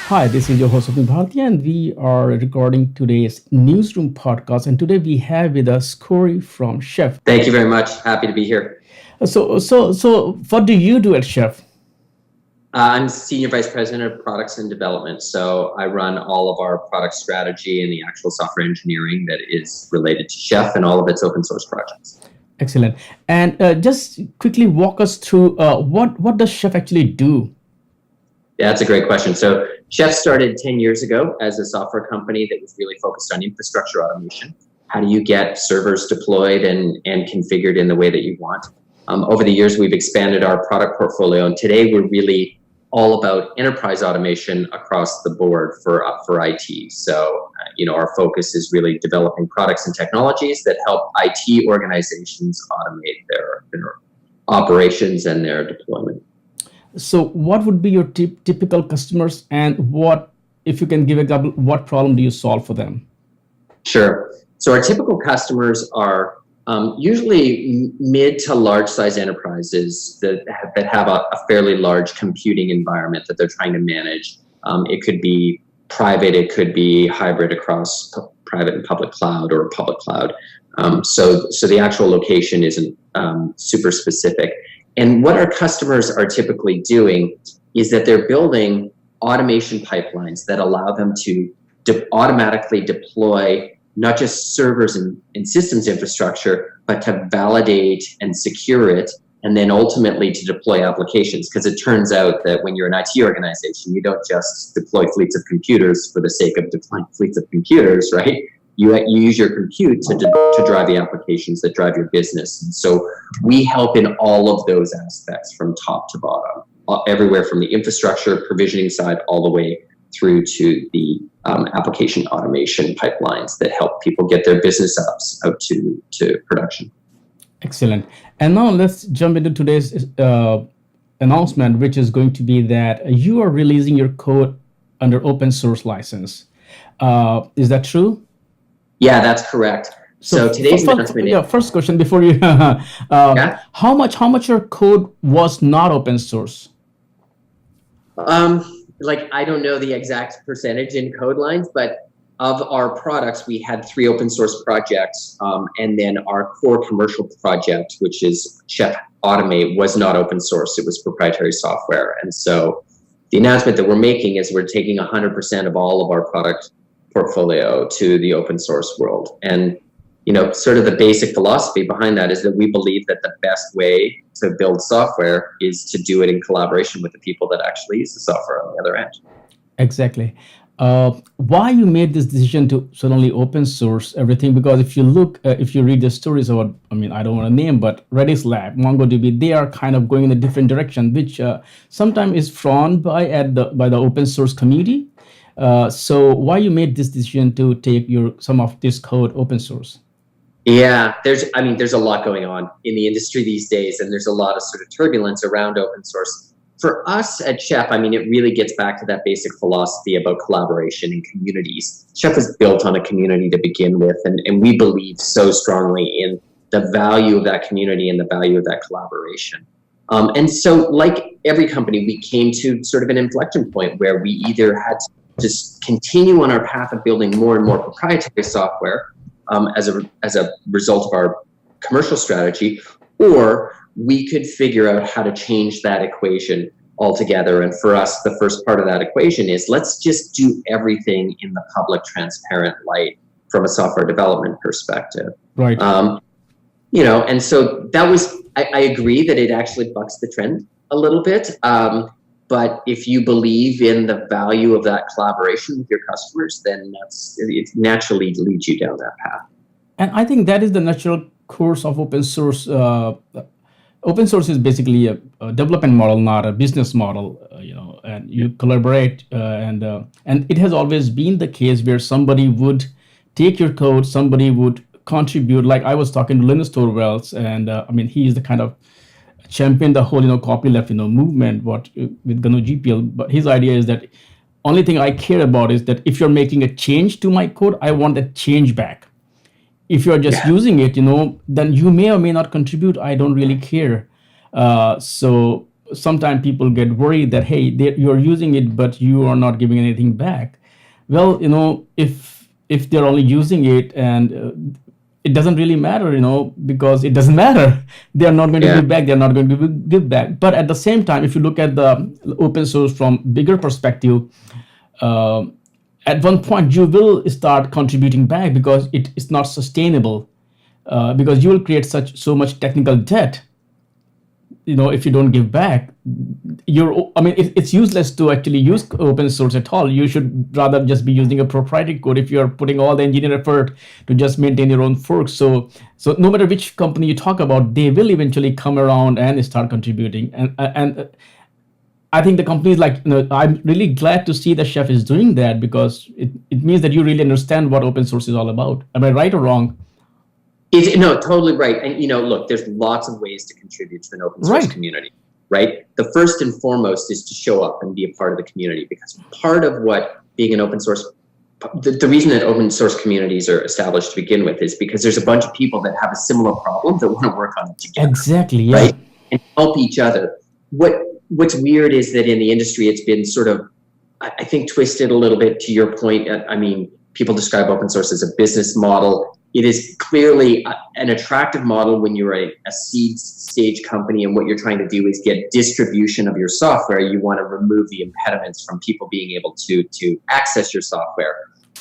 Hi, this is your host Swapnil Bhartiya, and we are recording today's Newsroom podcast. And today we have with us Corey from Chef. Thank you very much. Happy to be here. So, what do you do at Chef? I'm Senior Vice President of Products and Development. So I run all of our product strategy and the actual software engineering that is related to Chef and all of its open source projects. Excellent. And just quickly walk us through what does Chef actually do? Yeah, that's a great question. So Chef started 10 years ago as a software company that was really focused on infrastructure automation. How do you get servers deployed and configured in the way that you want? Over the years, we've expanded our product portfolio, and today we're really all about enterprise automation across the board for IT. So, our focus is really developing products and technologies that help IT organizations automate their operations and their deployment. So, what would be your typical customers, and what, if you can give example, what problem do you solve for them? Sure. So our typical customers are usually mid to large size enterprises that have a fairly large computing environment that they're trying to manage. It could be private, it could be hybrid across private and public cloud or public cloud. So the actual location isn't super specific. And what our customers are typically doing is that they're building automation pipelines that allow them to automatically deploy not just servers and systems infrastructure, but to validate and secure it, and then ultimately to deploy applications. Because it turns out that when you're an IT organization, you don't just deploy fleets of computers for the sake of deploying fleets of computers, right? You use your compute to drive the applications that drive your business. And so we help in all of those aspects from top to bottom, everywhere from the infrastructure provisioning side all the way through to the application automation pipelines that help people get their business apps out to production. Excellent. And now let's jump into today's announcement, which is going to be that you are releasing your code under open source license. Is that true? Yeah, that's correct. So today's announcement. First question before you. Yeah. How much your code was not open source? I don't know the exact percentage in code lines, but of our products, we had 3 open source projects, and then our core commercial project, which is Chef Automate, was not open source. It was proprietary software. And so the announcement that we're making is we're taking 100% of all of our product portfolio to the open source world. And sort of the basic philosophy behind that is that we believe that the best way to build software is to do it in collaboration with the people that actually use the software on the other end. Exactly. Why you made this decision to suddenly open source everything? Because if you read the stories about, I don't want to name, but Redis Lab, MongoDB, they are kind of going in a different direction, which sometimes is frowned by by the open source community. So why you made this decision to take some of this code open source? Yeah, there's a lot going on in the industry these days, and there's a lot of sort of turbulence around open source. For us at Chef, it really gets back to that basic philosophy about collaboration and communities. Chef was built on a community to begin with, and we believe so strongly in the value of that community and the value of that collaboration. And so, like every company, we came to sort of an inflection point where we either had to just continue on our path of building more and more proprietary software, as a result of our commercial strategy, or we could figure out how to change that equation altogether. And for us, the first part of that equation is let's just do everything in the public, transparent light from a software development perspective. Right. And so that was, I agree that it actually bucks the trend a little bit. But if you believe in the value of that collaboration with your customers, then it naturally leads you down that path. And I think that is the natural course of open source. Open source is basically a development model, not a business model. And you collaborate, and it has always been the case where somebody would take your code, somebody would contribute. Like I was talking to Linus Torvalds, and he is the kind of champion the whole copyleft movement with GNU GPL. But his idea is that only thing I care about is that if you're making a change to my code, I want that change back. If you're just using it, then you may or may not contribute. I don't really care. So sometimes people get worried that, hey, you're using it, but you are not giving anything back. Well, if they're only using it and it doesn't really matter, because it doesn't matter. They are not going to Yeah. give back. They're not going to give back. But at the same time, if you look at the open source from bigger perspective, uh, at one point you will start contributing back because it's not sustainable. Because you will create so much technical debt, if you don't give back. It's useless to actually use open source at all. You should rather just be using a proprietary code if you're putting all the engineer effort to just maintain your own forks. So no matter which company you talk about, they will eventually come around and start contributing. And I think the companies like, I'm really glad to see the Chef is doing that, because it means that you really understand what open source is all about. Am I right or wrong? No, totally right. And look, there's lots of ways to contribute to an open source community, right? The first and foremost is to show up and be a part of the community, because part of what being an open source, the reason that open source communities are established to begin with is because there's a bunch of people that have a similar problem that want to work on it together. Exactly, yeah. Right? And help each other. What's weird is that in the industry, it's been sort of, I think, twisted a little bit to your point. People describe open source as a business model. It is clearly an attractive model when you're a seed stage company, and what you're trying to do is get distribution of your software. You want to remove the impediments from people being able to access your software.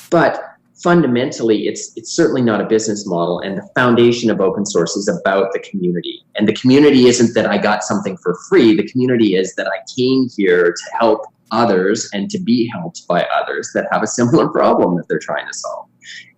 But fundamentally, it's certainly not a business model, and the foundation of open source is about the community. And the community isn't that I got something for free. The community is that I came here to help others and to be helped by others that have a similar problem that they're trying to solve.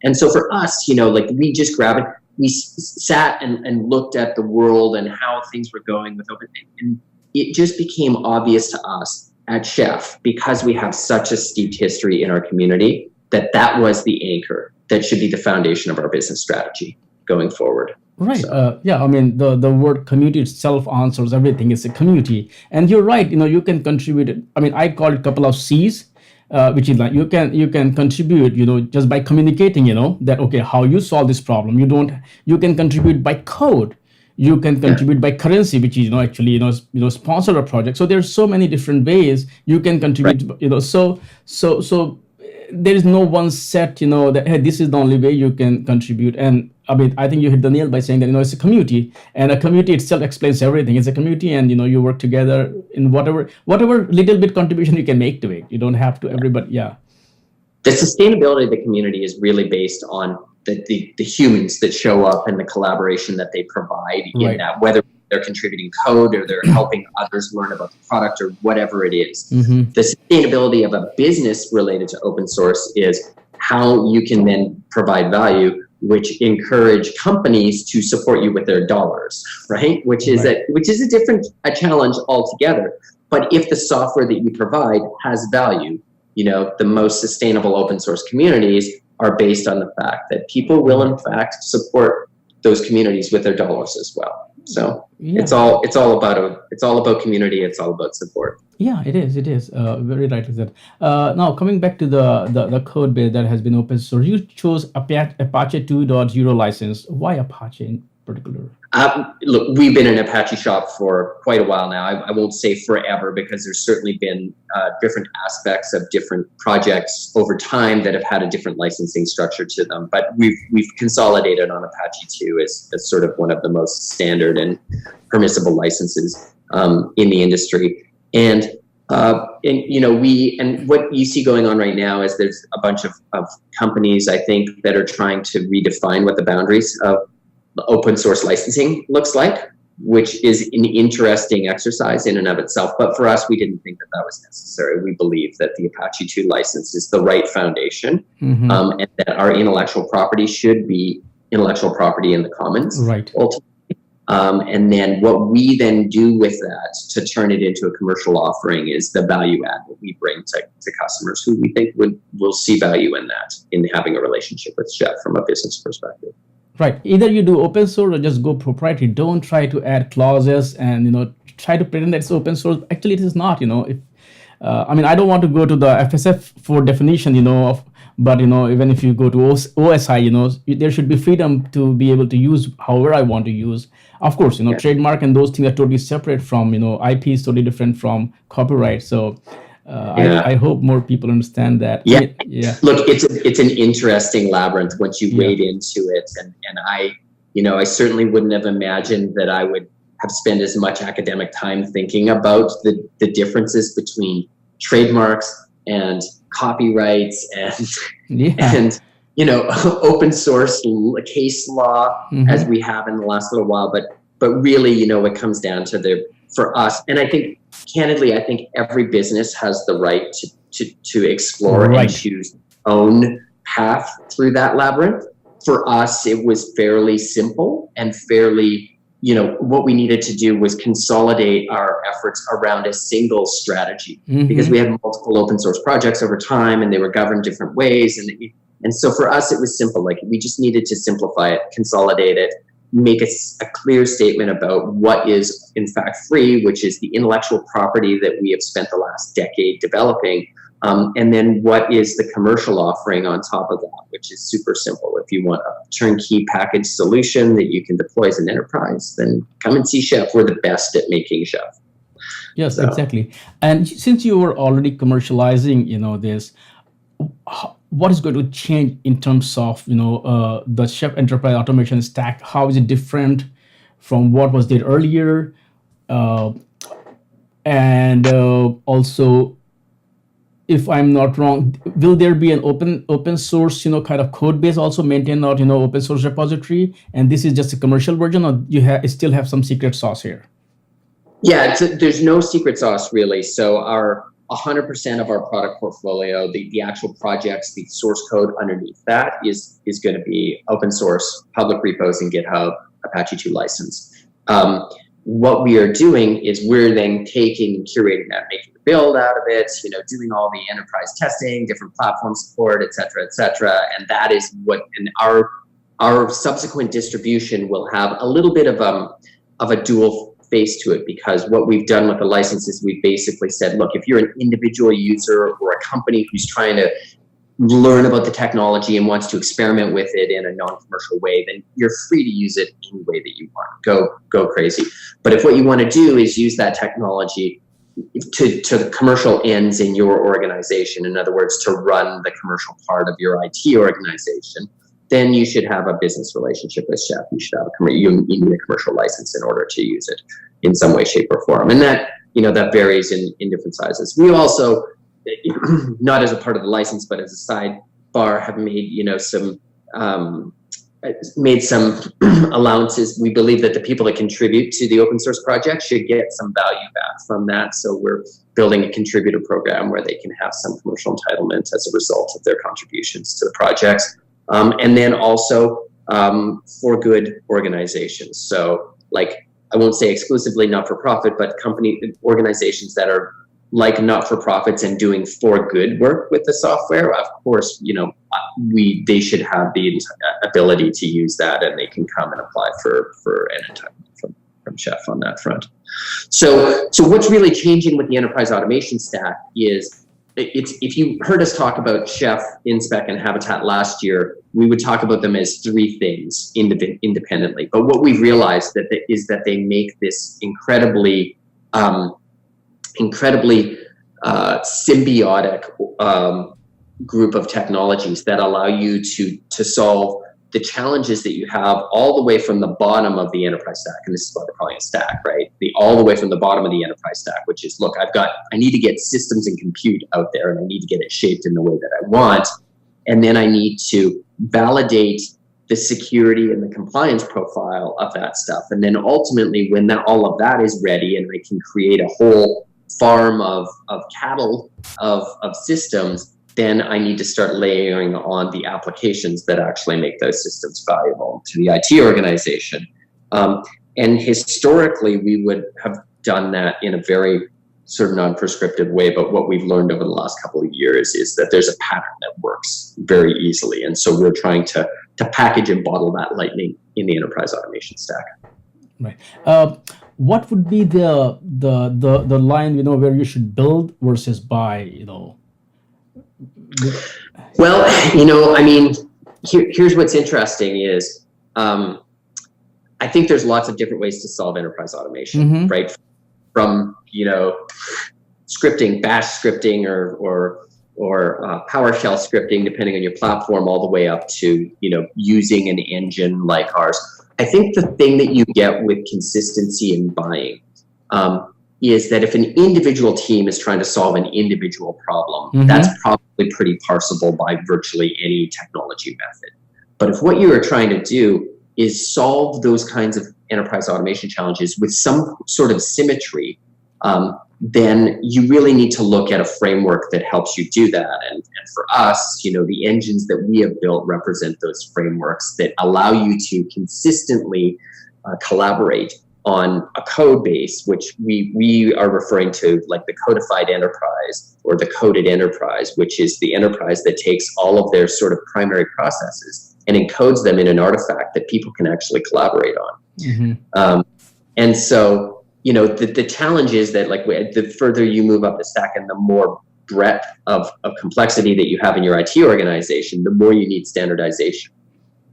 And so for us, we just grabbed it. We sat and looked at the world and how things were going with open, and it just became obvious to us at Chef, because we have such a steeped history in our community, that was the anchor that should be the foundation of our business strategy going forward. Right. The word community itself answers everything. It's a community. And you're right, you can contribute. I call it a couple of C's, which is like you can contribute, just by communicating, that, okay, how you solve this problem. You can contribute by code. You can contribute by currency, which is, actually, sponsor a project. So there's so many different ways you can contribute, right. So there is no one set, that, hey, this is the only way you can contribute. And I think you hit the nail by saying that, it's a community, and a community itself explains everything. It's a community, and, you work together in whatever little bit contribution you can make to it. You don't have to everybody. Yeah. The sustainability of the community is really based on the humans that show up and the collaboration that they provide in that, whether they're contributing code or they're helping others learn about the product or whatever it is. Mm-hmm. The sustainability of a business related to open source is how you can then provide value, which encourage companies to support you with their dollars, right? Which is a different challenge altogether. But if the software that you provide has value, the most sustainable open source communities are based on the fact that people will in fact support those communities with their dollars as well. So it's all about community. It's all about support. Yeah, it is. Very rightly said. Now coming back to the code base that has been open source, you chose Apache 2.0 license. Why Apache in particular? Look, we've been in Apache shop for quite a while now. I won't say forever, because there's certainly been different aspects of different projects over time that have had a different licensing structure to them. But we've consolidated on Apache 2 as sort of one of the most standard and permissible licenses in the industry. And what you see going on right now is there's a bunch of companies, I think, that are trying to redefine what the boundaries of open source licensing looks like, which is an interesting exercise in and of itself. But for us, we didn't think that was necessary. We believe that the Apache 2 license is the right foundation, and that our intellectual property should be intellectual property in the commons. Right. Ultimately. And then what we then do with that to turn it into a commercial offering is the value add that we bring to customers who we think will see value in that, in having a relationship with Chef from a business perspective. Right. Either you do open source or just go proprietary. Don't try to add clauses and try to pretend that it's open source. Actually, it is not. I don't want to go to the FSF for definition, of But even if you go to OSI, there should be freedom to be able to use however I want to use. Of course, Yeah. trademark and those things are totally separate from, IP is totally different from copyright. So Yeah. I hope more people understand that. Yeah. Yeah. Look, it's an interesting labyrinth once you Yeah. wade into it, and I certainly wouldn't have imagined that I would have spent as much academic time thinking about the differences between trademarks and copyrights and Yeah. and open source case law as Mm-hmm. we have in the last little while. But really, it comes down to for us, and I think candidly, I think every business has the right to explore and Right. choose own path through that labyrinth. For us, it was fairly simple and fairly, what we needed to do was consolidate our efforts around a single strategy, because Mm-hmm. we had multiple open source projects over time and they were governed different ways. And so for us, it was simple. Like, we just needed to simplify it, consolidate it, make a clear statement about what is in fact free, which is the intellectual property that we have spent the last decade developing. And then what is the commercial offering on top of that, which is super simple. If you want a turnkey package solution that you can deploy as an enterprise, then come and see Chef. We're the best at making Chef. Yes, So. exactly. And since you were already commercializing, this, what is going to change in terms of the Chef enterprise automation stack? How is it different from what was there earlier? Uh, and also, if I'm not wrong, will there be an open source kind of code base also maintained out open source repository? And this is just a commercial version, or you still have some secret sauce here? Yeah, there's no secret sauce really. So our 100% of our product portfolio, the actual projects, the source code underneath that is going to be open source, public repos in GitHub, Apache 2 license. What we are doing is we're then taking and curating that, making the build out of it, doing all the enterprise testing, different platform support, et cetera, and that is what. And our subsequent distribution will have a little bit of a dual face to it, because what we've done with the licenses, we've basically said, look, if you're an individual user or a company who's trying to learn about the technology and wants to experiment with it in a non-commercial way, then you're free to use it any way that you want. Go crazy. But if what you want to do is use that technology to the commercial ends in your organization, in other words, to run the commercial part of your IT organization, then you should have a business relationship with Chef. You should have you need a commercial license in order to use it in some way, shape, or form. And that that varies in different sizes. We also, not as a part of the license, but as a sidebar, have made some allowances. We believe that the people that contribute to the open source project should get some value back from that. So we're building a contributor program where they can have some commercial entitlement as a result of their contributions to the projects. And then also for good organizations. So, like, I won't say exclusively not-for-profit, but organizations that are like not-for-profits and doing for good work with the software. Of course, they should have the ability to use that, and they can come and apply for an entitlement from Chef on that front. So what's really changing with the enterprise automation stack is, if you heard us talk about Chef, InSpec, and Habitat last year, we would talk about them as three things independently. But what we've realized is that they make this incredibly symbiotic group of technologies that allow you to solve the challenges that you have all the way from the bottom of the enterprise stack. And this is what we're calling a stack, right? All the way from the bottom of the enterprise stack, which is, look, I need to get systems and compute out there, and I need to get it shaped in the way that I want. And then I need to validate the security and the compliance profile of that stuff. And then ultimately, when all of that is ready and I can create a whole farm of cattle of systems, then I need to start layering on the applications that actually make those systems valuable to the IT organization. And historically, we would have done that in a very sort of non-prescriptive way. But what we've learned over the last couple of years is that there's a pattern that works very easily. And so we're trying to package and bottle that lightning in the enterprise automation stack. Right. What would be the line, where you should build versus buy, Well, I mean, here's what's interesting is I think there's lots of different ways to solve enterprise automation, right? From scripting, bash scripting, or PowerShell scripting, depending on your platform, all the way up to using an engine like ours. I think the thing that you get with consistency in buying is that if an individual team is trying to solve an individual problem, that's probably pretty parsable by virtually any technology method. But if what you are trying to do is solve those kinds of enterprise automation challenges with some sort of symmetry, then you really need to look at a framework that helps you do that. And for us, the engines that we have built represent those frameworks that allow you to consistently collaborate on a code base, which we are referring to like the codified enterprise or the coded enterprise, which is the enterprise that takes all of their sort of primary processes and encodes them in an artifact that people can actually collaborate on. And so, the challenge is that the further you move up the stack and the more breadth of complexity that you have in your IT organization, the more you need standardization.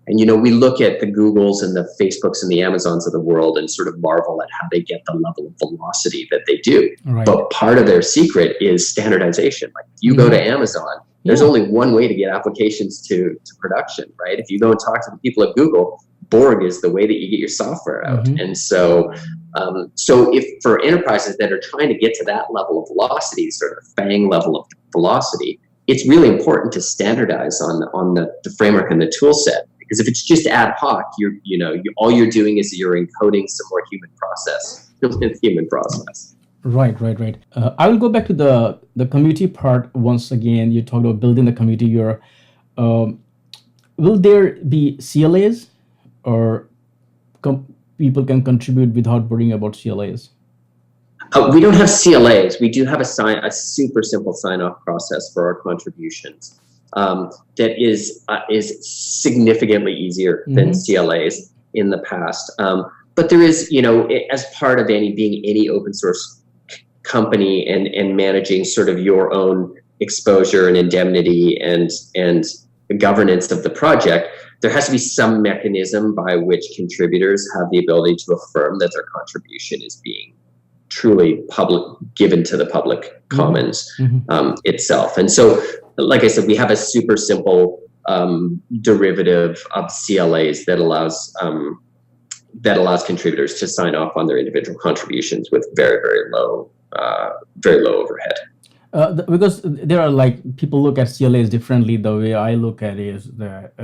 And, we look at the Googles and the Facebooks and the Amazons of the world and sort of marvel at how they get the level of velocity that they do. Right. But part of their secret is standardization. Like if you go to Amazon, there's only one way to get applications to production, right? If you go and talk to the people at Google, Borg is the way that you get your software out. And so, if for enterprises that are trying to get to that level of velocity, sort of FANG level of velocity, it's really important to standardize on the framework and the tool set. Because if it's just ad hoc, all you're doing is you're encoding some more human process. Right. I will go back to the community part once again. You talked about building the community. Will there be CLAs or people can contribute without worrying about CLAs? We don't have CLAs. We do have a super simple sign-off process for our contributions. That is significantly easier than CLAs in the past. But there is, as part of being any open source company and managing sort of your own exposure and indemnity and governance of the project, there has to be some mechanism by which contributors have the ability to affirm that their contribution is being truly given to the public commons itself. And so, like I said, we have a super simple derivative of CLAs that allows contributors to sign off on their individual contributions with very, very low overhead. Because there are people look at CLAs differently. The way I look at it is that,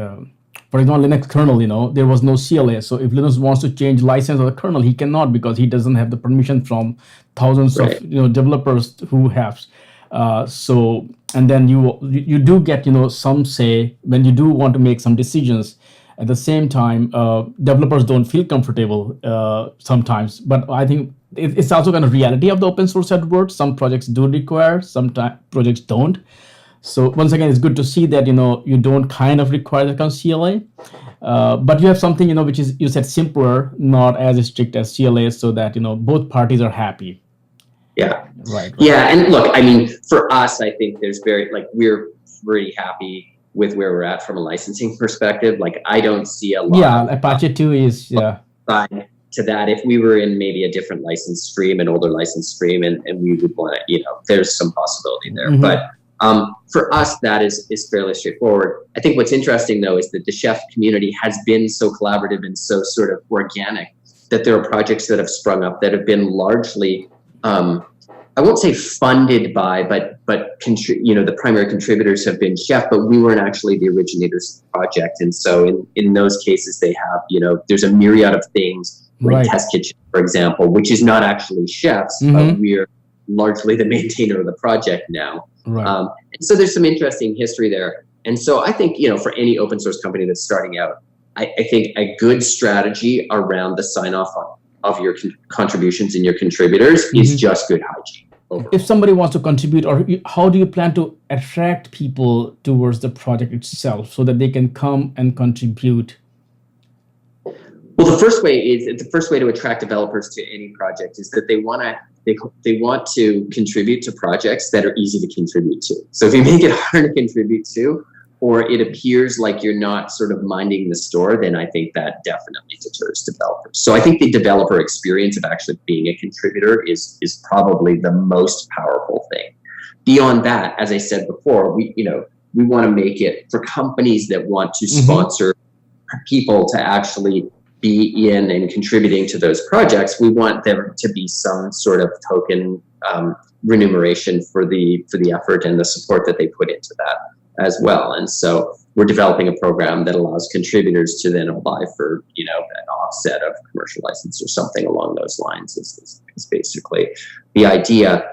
for example, Linux kernel, there was no CLA. So if Linux wants to change license of the kernel, he cannot because he doesn't have the permission from thousands of developers who have. And then you do get some say when you do want to make some decisions. At the same time, developers don't feel comfortable sometimes. But I think it's also kind of reality of the open source at work. Some projects do require, some projects don't. So once again, it's good to see that you don't kind of require the kind of CLA, but you have something which is, you said, simpler, not as strict as CLA, so that both parties are happy. Yeah. Right. Yeah, and look, I mean, for us, I think there's we're pretty happy with where we're at from a licensing perspective. I don't see a lot. Yeah, Apache 2 is side to that. If we were in maybe a different license stream, an older license stream, and we would want to, there's some possibility there, but. For us, that is fairly straightforward. I think what's interesting, though, is that the Chef community has been so collaborative and so sort of organic that there are projects that have sprung up that have been largely, I won't say funded by, but the primary contributors have been Chef, but we weren't actually the originators of the project. And so in those cases, they have, there's a myriad of things, like Test Kitchen, for example, which is not actually Chef's, but we're largely the maintainer of the project now. Right. And so there's some interesting history there. And so I think, for any open source company that's starting out, I think a good strategy around the sign off of your contributions and your contributors is just good hygiene. Overall. If somebody wants to contribute, or how do you plan to attract people towards the project itself so that they can come and contribute? Well, the first way to attract developers to any project is that they want to they want to contribute to projects that are easy to contribute to. So if you make it hard to contribute to, or it appears like you're not sort of minding the store, then I think that definitely deters developers. So I think the developer experience of actually being a contributor is probably the most powerful thing. Beyond that, as I said before, we want to make it for companies that want to sponsor people to actually be in and contributing to those projects. We want there to be some sort of token remuneration for the effort and the support that they put into that as well. And so we're developing a program that allows contributors to then apply for, an offset of commercial license or something along those lines is basically the idea.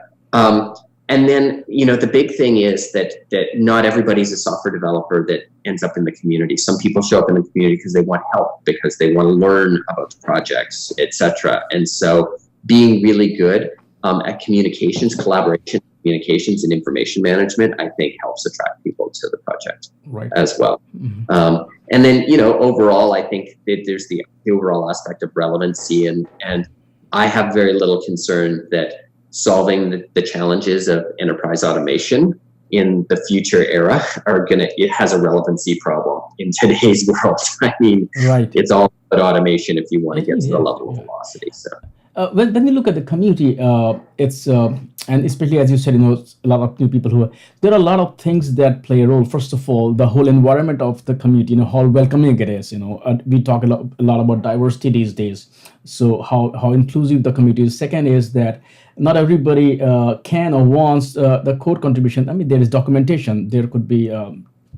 And then, the big thing is that not everybody's a software developer that ends up in the community. Some people show up in the community because they want help, because they want to learn about the projects, etc. And so being really good at communications, collaboration, communications, and information management, I think helps attract people to the project as well. And then, overall, I think that there's the overall aspect of relevancy, and I have very little concern that solving the challenges of enterprise automation in the future era it has a relevancy problem in today's world. I mean, it's all about automation if you want to get to the level of velocity. So when you look at the community, it's and especially as you said, a lot of new people there are a lot of things that play a role. First of all, the whole environment of the community, how welcoming it is. We talk a lot about diversity these days. So how inclusive the community is. Second is that not everybody can or wants the code contribution. I mean, there is documentation. There could be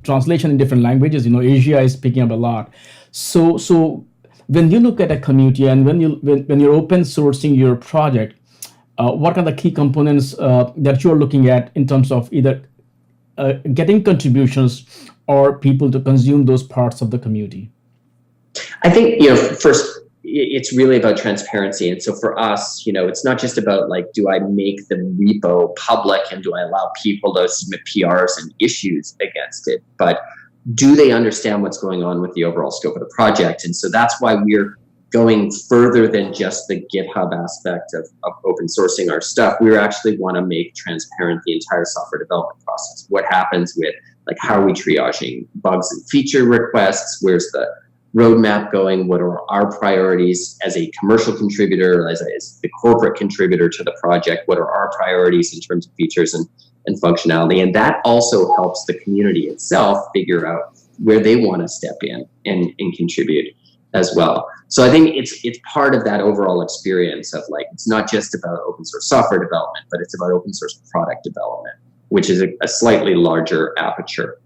translation in different languages. Asia is picking up a lot. So when you look at a community and when you're open sourcing your project, what are the key components that you're looking at in terms of either getting contributions or people to consume those parts of the community? I think, first, it's really about transparency. And so for us, it's not just about do I make the repo public and do I allow people to submit PRs and issues against it, but do they understand what's going on with the overall scope of the project? And so that's why we're going further than just the GitHub aspect of open sourcing our stuff. We actually want to make transparent the entire software development process. What happens with, how are we triaging bugs and feature requests? Where's the roadmap going? What are our priorities as a commercial contributor, as the corporate contributor to the project? What are our priorities in terms of features and functionality? And that also helps the community itself figure out where they want to step in and contribute as well. So I think it's part of that overall experience of it's not just about open source software development, but it's about open source product development, which is a slightly larger aperture.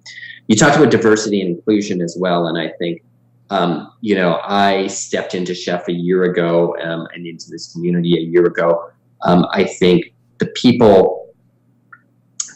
You talked about diversity and inclusion as well, and I think I stepped into Chef a year ago and into this community a year ago. I think the people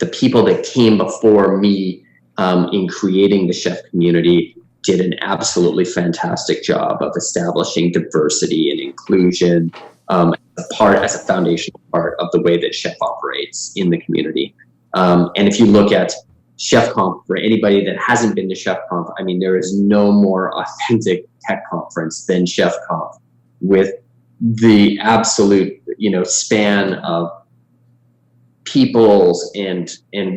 that came before me in creating the Chef community did an absolutely fantastic job of establishing diversity and inclusion as a foundational part of the way that Chef operates in the community. And if you look at ChefConf, for anybody that hasn't been to ChefConf, I mean, there is no more authentic tech conference than ChefConf, with the absolute, span of peoples and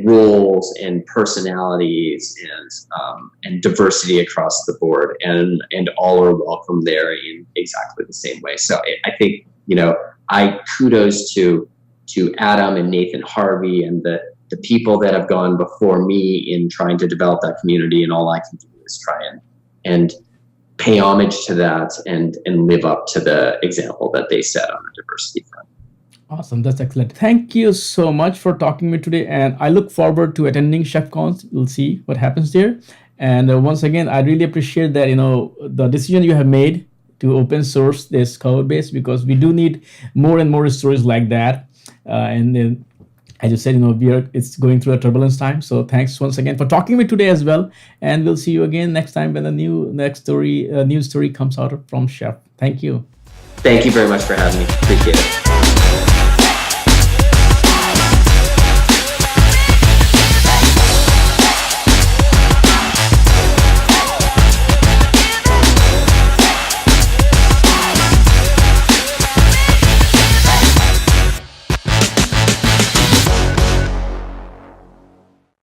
roles and personalities and diversity across the board, and all are welcome there in exactly the same way. So I think, I kudos to Adam and Nathan Harvey and the people that have gone before me in trying to develop that community, and all I can do is try and pay homage to that and live up to the example that they set on the diversity front. Awesome, that's excellent. Thank you so much for talking to me today, and I look forward to attending ChefConf. We'll see what happens there. And once again, I really appreciate that the decision you have made to open source this code base, because we do need more and more stories like that. And then, as you said, it's going through a turbulence time. So thanks once again for talking to me today as well. And we'll see you again next time when a news story comes out from Chef. Thank you. Thank you very much for having me. Appreciate it.